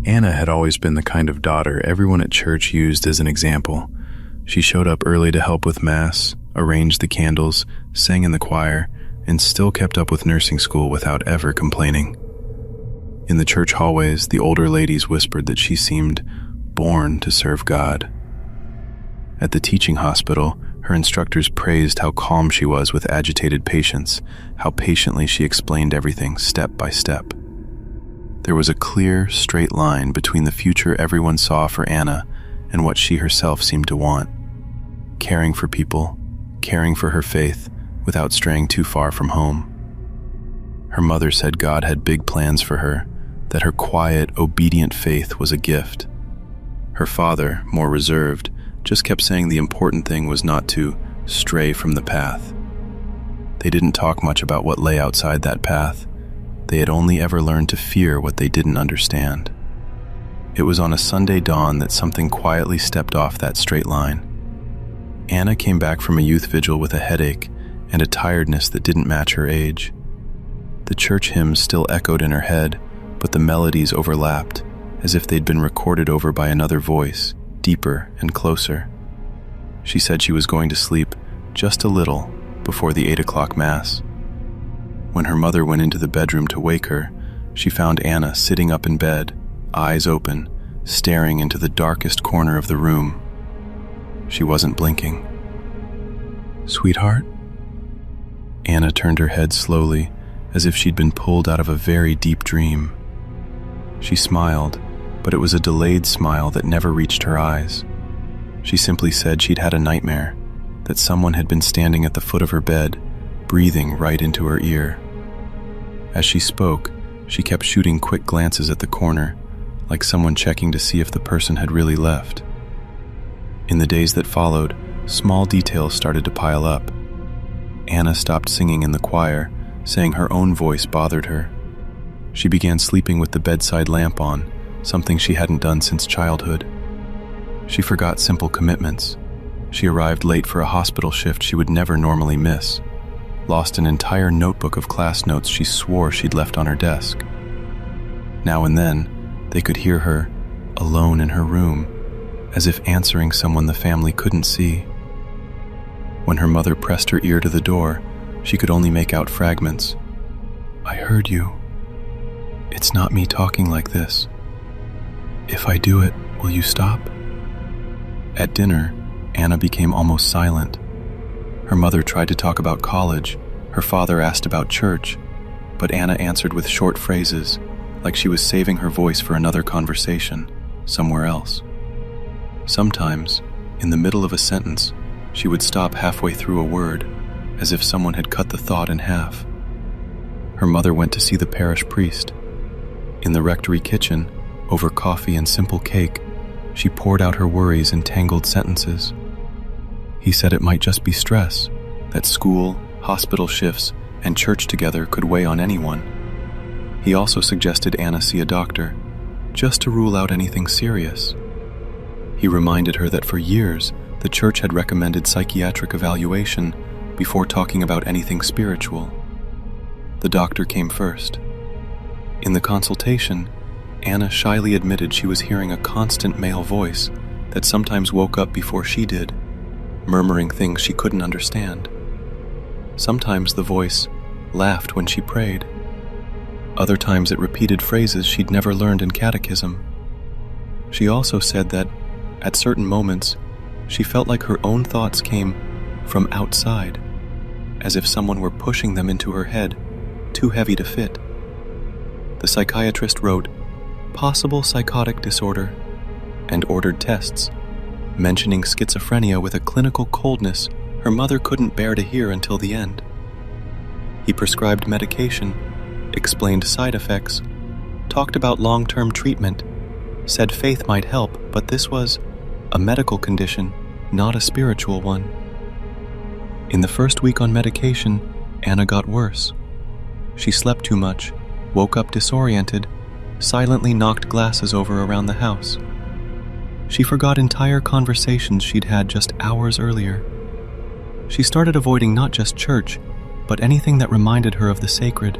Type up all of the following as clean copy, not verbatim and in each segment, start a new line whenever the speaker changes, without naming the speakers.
Anna had always been the kind of daughter everyone at church used as an example. She showed up early to help with Mass, arranged the candles, sang in the choir, and still kept up with nursing school without ever complaining. In the church hallways, the older ladies whispered that she seemed born to serve God. At the teaching hospital, her instructors praised how calm she was with agitated patients, how patiently she explained everything step by step. There was a clear, straight line between the future everyone saw for Anna and what she herself seemed to want. Caring for people, caring for her faith, without straying too far from home. Her mother said God had big plans for her, that her quiet, obedient faith was a gift. Her father, more reserved, just kept saying the important thing was not to stray from the path. They didn't talk much about what lay outside that path. They had only ever learned to fear what they didn't understand. It was on a Sunday dawn that something quietly stepped off that straight line. Anna came back from a youth vigil with a headache and a tiredness that didn't match her age. The church hymns still echoed in her head, but the melodies overlapped, as if they'd been recorded over by another voice, deeper and closer. She said she was going to sleep just a little before the 8 o'clock Mass. When her mother went into the bedroom to wake her, she found Anna sitting up in bed, eyes open, staring into the darkest corner of the room. She wasn't blinking. "Sweetheart?" Anna turned her head slowly, as if she'd been pulled out of a very deep dream. She smiled, but it was a delayed smile that never reached her eyes. She simply said she'd had a nightmare, that someone had been standing at the foot of her bed, breathing right into her ear. As she spoke, she kept shooting quick glances at the corner, like someone checking to see if the person had really left. In the days that followed, small details started to pile up. Anna stopped singing in the choir, saying her own voice bothered her. She began sleeping with the bedside lamp on, something she hadn't done since childhood. She forgot simple commitments. She arrived late for a hospital shift she would never normally miss, lost an entire notebook of class notes she swore she'd left on her desk. Now and then, they could hear her, alone in her room, as if answering someone the family couldn't see. When her mother pressed her ear to the door, she could only make out fragments. "I heard you. It's not me talking like this. If I do it, will you stop?" At dinner, Anna became almost silent. Her mother tried to talk about college, her father asked about church, but Anna answered with short phrases, like she was saving her voice for another conversation, somewhere else. Sometimes, in the middle of a sentence, she would stop halfway through a word, as if someone had cut the thought in half. Her mother went to see the parish priest. In the rectory kitchen, over coffee and simple cake, she poured out her worries in tangled sentences. He said it might just be stress, that school, hospital shifts, and church together could weigh on anyone. He also suggested Anna see a doctor, just to rule out anything serious. He reminded her that for years, the church had recommended psychiatric evaluation before talking about anything spiritual. The doctor came first. In the consultation, Anna shyly admitted she was hearing a constant male voice that sometimes woke up before she did, murmuring things she couldn't understand. Sometimes the voice laughed when she prayed. Other times it repeated phrases she'd never learned in catechism. She also said that, at certain moments, she felt like her own thoughts came from outside, as if someone were pushing them into her head, too heavy to fit. The psychiatrist wrote, "Possible psychotic disorder," and ordered tests, mentioning schizophrenia with a clinical coldness her mother couldn't bear to hear until the end. He prescribed medication, explained side effects, talked about long-term treatment, said faith might help, but this was a medical condition, not a spiritual one. In the first week on medication, Anna got worse. She slept too much, woke up disoriented, silently knocked glasses over around the house. She forgot entire conversations she'd had just hours earlier. She started avoiding not just church, but anything that reminded her of the sacred.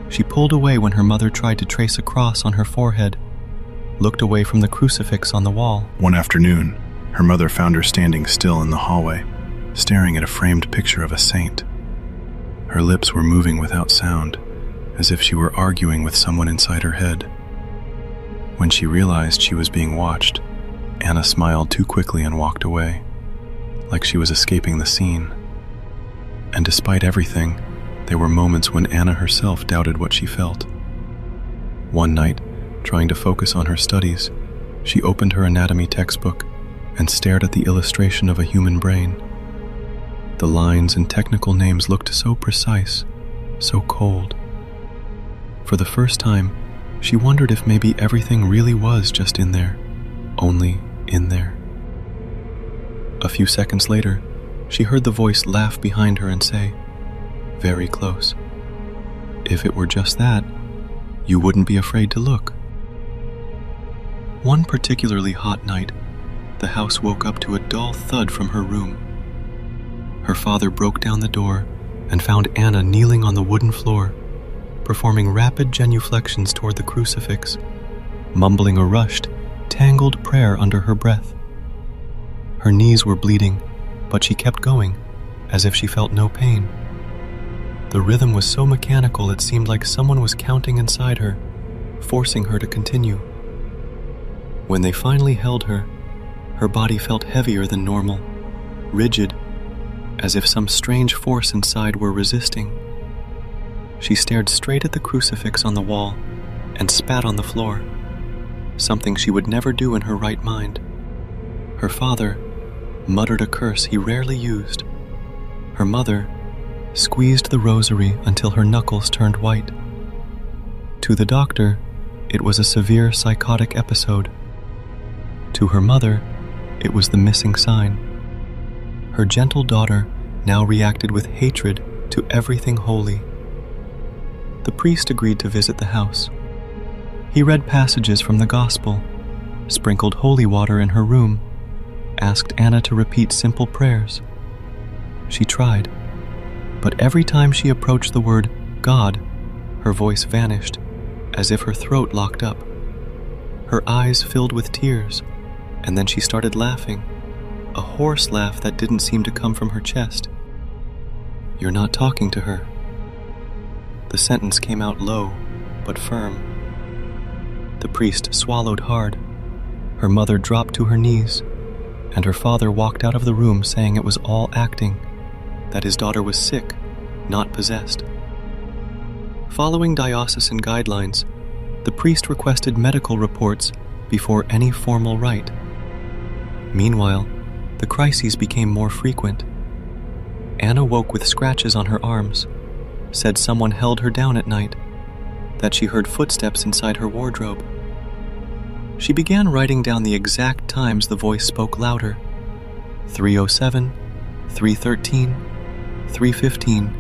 She pulled away when her mother tried to trace a cross on her forehead,
looked away from the crucifix on the wall.
One afternoon, her mother found her standing still in the hallway, staring at a framed picture of a saint. Her lips were moving without sound, as if she were arguing with someone inside her head. When she realized she was being watched, Anna smiled too quickly and walked away, like she was escaping the scene. And despite everything, there were moments when Anna herself doubted what she felt. One night, trying to focus on her studies, she opened her anatomy textbook and stared at the illustration of a human brain. The lines and technical names looked so precise, so cold. For the first time, she wondered if maybe everything really was just in there, only in there. A few seconds later, she heard the voice laugh behind her and say, "Very close. If it were just that, you wouldn't be afraid to look." One particularly hot night, the house woke up to a dull thud from her room. Her father broke down the door and found Anna kneeling on the wooden floor, performing rapid genuflections toward the crucifix, mumbling a rushed, tangled prayer under her breath. Her knees were bleeding, but she kept going, as if she felt no pain. The rhythm was so mechanical it seemed like someone was counting inside her, forcing her to continue. When they finally held her, her body felt heavier than normal, rigid, as if some strange force inside were resisting. She stared straight at the crucifix on the wall and spat on the floor, something she would never do in her right mind. Her father muttered a curse he rarely used. Her mother squeezed the rosary until her knuckles turned white. To the doctor, it was a severe psychotic episode. To her mother, it was the missing sign. Her gentle daughter now reacted with hatred to everything holy. The priest agreed to visit the house. He read passages from the gospel, sprinkled holy water in her room, asked Anna to repeat simple prayers. She tried, but every time she approached the word God, her voice vanished, as if her throat locked up. Her eyes filled with tears, and then she started laughing, a hoarse laugh that didn't seem to come from her chest. "You're not talking to her." The sentence came out low, but firm. The priest swallowed hard. Her mother dropped to her knees, and her father walked out of the room saying it was all acting, that his daughter was sick, not possessed. Following diocesan guidelines, the priest requested medical reports before any formal rite. Meanwhile, the crises became more frequent. Anna woke with scratches on her arms, said someone held her down at night, that she heard footsteps inside her wardrobe. She began writing down the exact times the voice spoke louder: 3:07, 3:13, 3:15,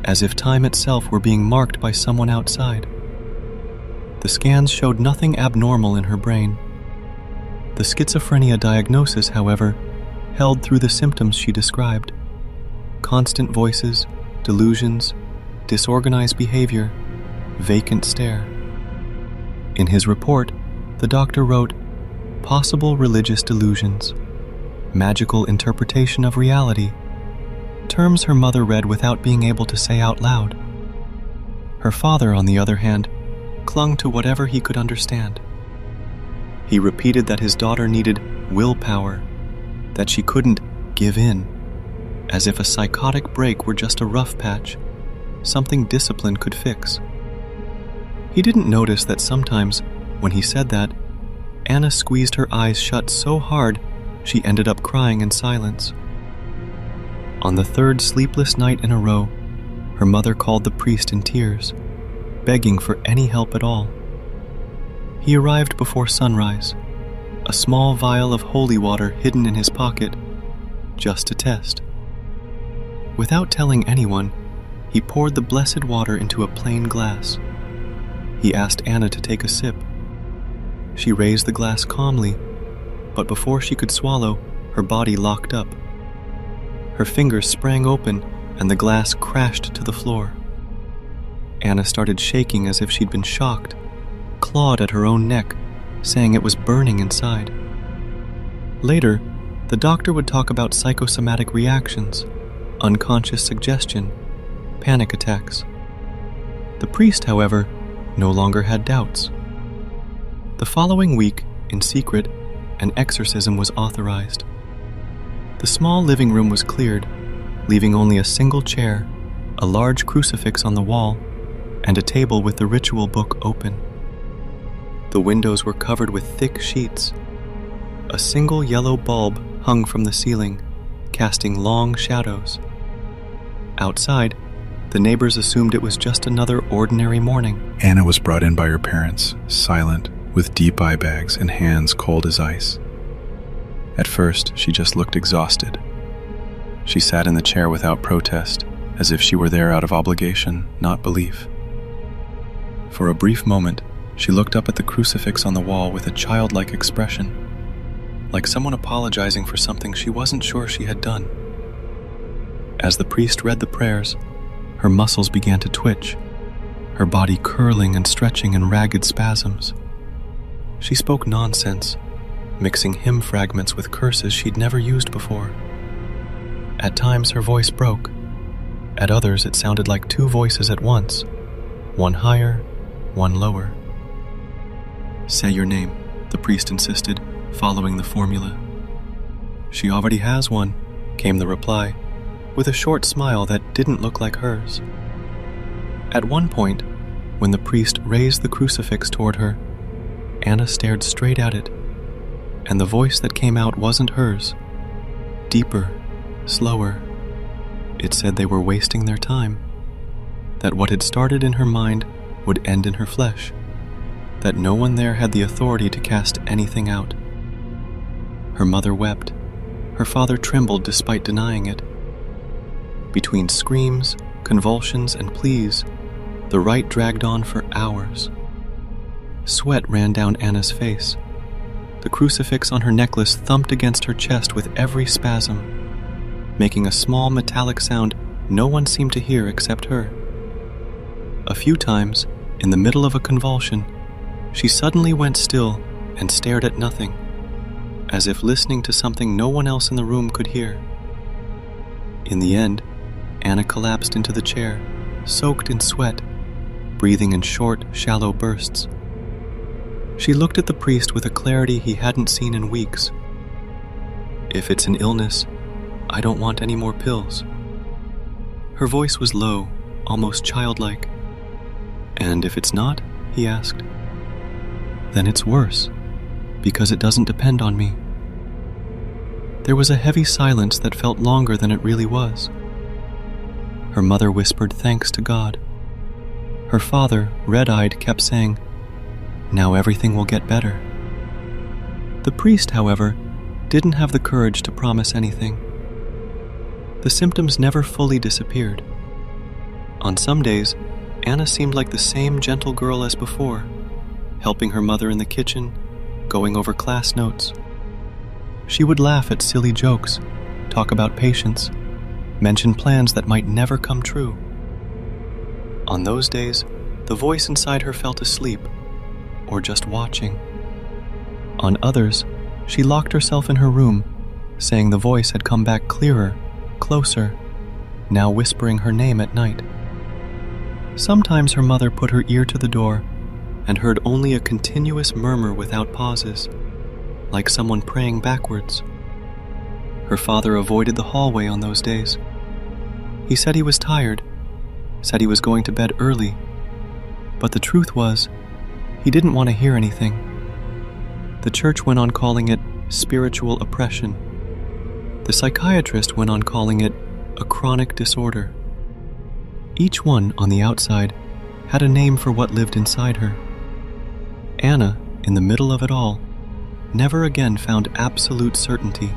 as if time itself were being marked by someone outside. The scans showed nothing abnormal in her brain. The schizophrenia diagnosis, however, held through the symptoms she described: constant voices, delusions, disorganized behavior, vacant stare. In his report, the doctor wrote, "Possible religious delusions, magical interpretation of reality," terms her mother read without being able to say out loud. Her father, on the other hand, clung to whatever he could understand. He repeated that his daughter needed willpower, that she couldn't give in, as if a psychotic break were just a rough patch, something discipline could fix. He didn't notice that sometimes, when he said that, Anna squeezed her eyes shut so hard she ended up crying in silence. On the third sleepless night in a row, her mother called the priest in tears, begging for any help at all. He arrived before sunrise, a small vial of holy water hidden in his pocket, just to test. Without telling anyone, he poured the blessed water into a plain glass. He asked Anna to take a sip. She raised the glass calmly, but before she could swallow, her body locked up. Her fingers sprang open, and the glass crashed to the floor. Anna started shaking as if she'd been shocked, clawed at her own neck,
saying it was burning inside. Later, the doctor would talk about psychosomatic reactions, unconscious suggestion, panic attacks. The priest, however, no longer had doubts. The following week, in secret, an exorcism was authorized. The small living room was cleared, leaving only a single chair, a large crucifix on the wall, and a table with the ritual book open. The windows were covered with thick sheets. A single yellow bulb hung from the ceiling, casting long shadows. Outside, the neighbors assumed it was just another ordinary morning.
Anna was brought in by her parents, silent, with deep eye bags and hands cold as ice. At first, she just looked exhausted. She sat in the chair without protest, as if she were there out of obligation, not belief. For a brief moment, she looked up at the crucifix on the wall with a childlike expression, like someone apologizing for something she wasn't sure she had done. As the priest read the prayers, her muscles began to twitch, her body curling and stretching in ragged spasms. She spoke nonsense, mixing hymn fragments with curses she'd never used before. At times her voice broke. At others it sounded like two voices at once, one higher, one lower. "Say your name," the priest insisted, following the formula. "She already has one," came the reply, with a short smile that didn't look like hers. At one point, when the priest raised the crucifix toward her, Anna stared straight at it, and the voice that came out wasn't hers. Deeper, slower. It said they were wasting their time, that what had started in her mind would end in her flesh, that no one there had the authority to cast anything out. Her mother wept. Her father trembled despite denying it. Between screams, convulsions, and pleas, the rite dragged on for hours. Sweat ran down Anna's face. The crucifix on her necklace thumped against her chest with every spasm, making a small metallic sound no one seemed to hear except her. A few times, in the middle of a convulsion, she suddenly went still and stared at nothing, as if listening to something no one else in the room could hear. In the end, Anna collapsed into the chair, soaked in sweat, breathing in short, shallow bursts. She looked at the priest with a clarity he hadn't seen in weeks. "If it's an illness, I don't want any more pills." Her voice was low, almost childlike. "And if it's not?" he asked. "Then it's worse, because it doesn't depend on me." There was a heavy silence that felt longer than it really was. Her mother whispered thanks to God. Her father, red-eyed, kept saying, "Now everything will get better." The priest, however, didn't have the courage to promise anything. The symptoms never fully disappeared. On some days, Anna seemed like the same gentle girl as before, helping her mother in the kitchen, going over class notes. She would laugh at silly jokes, talk about patience, mention plans that might never come true. On those days, the voice inside her felt asleep, or just watching. On others, she locked herself in her room, saying the voice had come back clearer, closer, now whispering her name at night. Sometimes her mother put her ear to the door and heard only a continuous murmur without pauses, like someone praying backwards. Her father avoided the hallway on those days. He said he was tired, said he was going to bed early, but the truth was, he didn't want to hear anything. The church went on calling it spiritual oppression. The psychiatrist went on calling it a chronic disorder. Each one, on the outside, had a name for what lived inside her. Anna, in the middle of it all, never again found absolute certainty.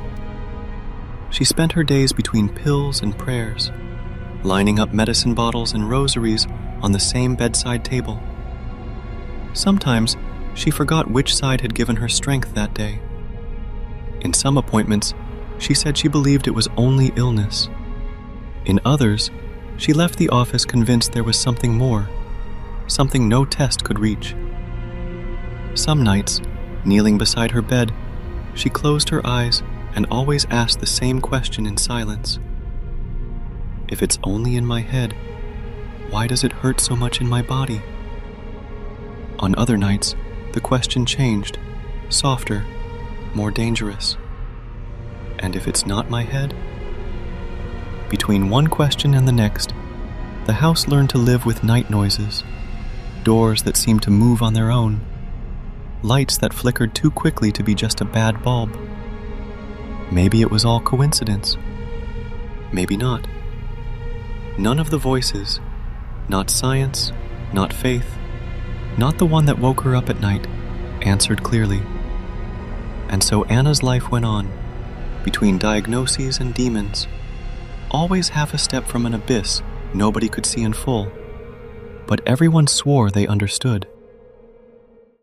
She spent her days between pills and prayers, lining up medicine bottles and rosaries on the same bedside table. Sometimes, she forgot which side had given her strength that day. In some appointments, she said she believed it was only illness. In others, she left the office convinced there was something more, something no test could reach. Some nights,
Kneeling beside her bed, she closed her eyes and always asked the same question in silence. If it's only in my head, why does it hurt so much in my body? On other nights, the question changed, softer, more dangerous. And if it's not my head? Between one question and the next, the house learned to live with night noises, doors that seemed to move on their own, lights that flickered too quickly to be just a bad bulb. Maybe it was all coincidence. Maybe not. None of the voices, not science, not faith, not the one that woke her up at night, answered clearly. And so Anna's life went on, between diagnoses and demons, always half a step from an abyss nobody could see in full, but everyone swore they understood.